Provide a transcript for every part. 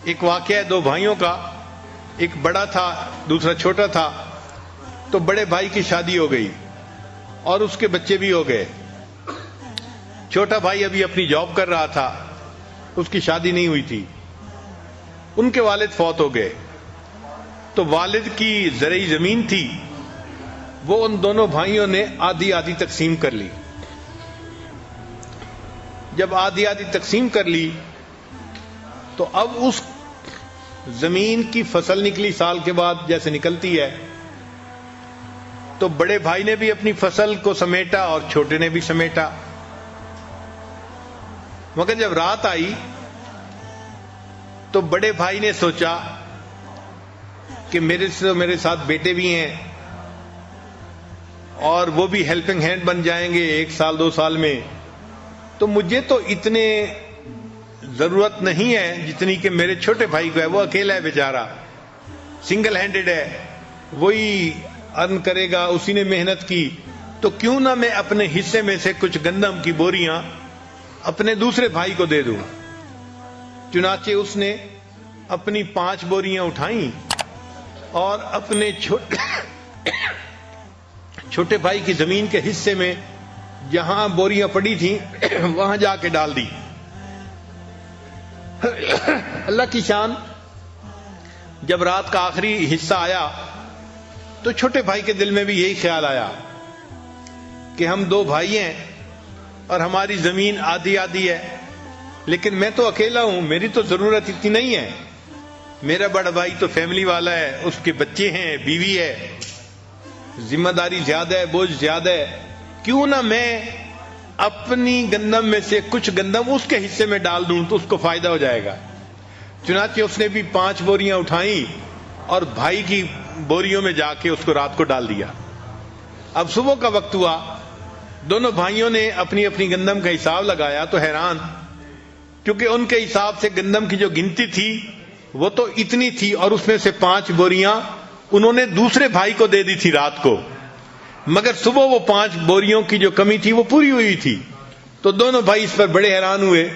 ایک واقعہ ہے دو بھائیوں کا، ایک بڑا تھا دوسرا چھوٹا تھا. تو بڑے بھائی کی شادی ہو گئی اور اس کے بچے بھی ہو گئے. چھوٹا بھائی ابھی اپنی جاب کر رہا تھا، اس کی شادی نہیں ہوئی تھی. ان کے والد فوت ہو گئے تو والد کی زرعی زمین تھی، وہ ان دونوں بھائیوں نے آدھی آدھی تقسیم کر لی. جب آدھی آدھی تقسیم کر لی تو اب اس زمین کی فصل نکلی سال کے بعد جیسے نکلتی ہے. تو بڑے بھائی نے بھی اپنی فصل کو سمیٹا اور چھوٹے نے بھی سمیٹا. مگر جب رات آئی تو بڑے بھائی نے سوچا کہ میرے ساتھ بیٹے بھی ہیں اور وہ بھی ہیلپنگ ہینڈ بن جائیں گے 1 سال 2 سال میں، تو مجھے تو اتنے ضرورت نہیں ہے جتنی کہ میرے چھوٹے بھائی کو ہے. وہ اکیلا ہے بیچارہ، سنگل ہینڈڈ ہے، وہی ارن کرے گا، اسی نے محنت کی. تو کیوں نہ میں اپنے حصے میں سے کچھ گندم کی بوریاں اپنے دوسرے بھائی کو دے دوں. چنانچہ اس نے اپنی 5 بوریاں اٹھائیں اور اپنے چھوٹے بھائی کی زمین کے حصے میں جہاں بوریاں پڑی تھیں وہاں جا کے ڈال دی. اللہ کی شان، جب رات کا آخری حصہ آیا تو چھوٹے بھائی کے دل میں بھی یہی خیال آیا کہ ہم 2 بھائی ہیں اور ہماری زمین آدھی آدھی ہے، لیکن میں تو اکیلا ہوں، میری تو ضرورت اتنی نہیں ہے. میرا بڑا بھائی تو فیملی والا ہے، اس کے بچے ہیں، بیوی ہے، ذمہ داری زیادہ ہے، بوجھ زیادہ ہے. کیوں نہ میں اپنی گندم میں سے کچھ گندم اس کے حصے میں ڈال دوں تو اس کو فائدہ ہو جائے گا. چنانچہ اس نے بھی 5 بوریاں اٹھائیں اور بھائی کی بوریوں میں جا کے اس کو رات کو ڈال دیا. اب صبح کا وقت ہوا، دونوں بھائیوں نے اپنی اپنی گندم کا حساب لگایا تو حیران، کیونکہ ان کے حساب سے گندم کی جو گنتی تھی وہ تو اتنی تھی اور اس میں سے 5 بوریاں انہوں نے دوسرے بھائی کو دے دی تھی رات کو، مگر صبح وہ 5 بوریوں کی جو کمی تھی وہ پوری ہوئی تھی. تو دونوں بھائی اس پر بڑے حیران ہوئے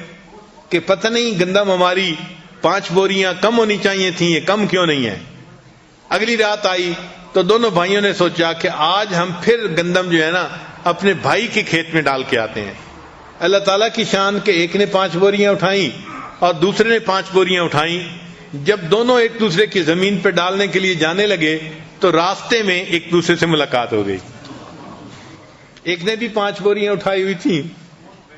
کہ پتہ نہیں گندم ہماری 5 بوریاں کم ہونی چاہیے تھیں، یہ کم کیوں نہیں ہے. اگلی رات آئی تو دونوں بھائیوں نے سوچا کہ آج ہم پھر گندم جو ہے نا اپنے بھائی کے کھیت میں ڈال کے آتے ہیں. اللہ تعالیٰ کی شان کہ ایک نے 5 بوریاں اٹھائیں اور دوسرے نے 5 بوریاں اٹھائیں. جب دونوں ایک دوسرے کی زمین پہ ڈالنے کے لیے جانے لگے تو راستے میں ایک دوسرے سے ملاقات ہو گئی. ایک نے بھی 5 بوریاں اٹھائی ہوئی تھیں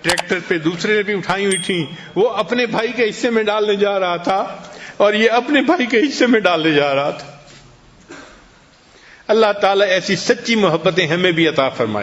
ٹریکٹر پہ، دوسرے نے بھی اٹھائی ہوئی تھیں. وہ اپنے بھائی کے حصے میں ڈالنے جا رہا تھا اور یہ اپنے بھائی کے حصے میں ڈالنے جا رہا تھا. اللہ تعالیٰ ایسی سچی محبتیں ہمیں بھی عطا فرمائے.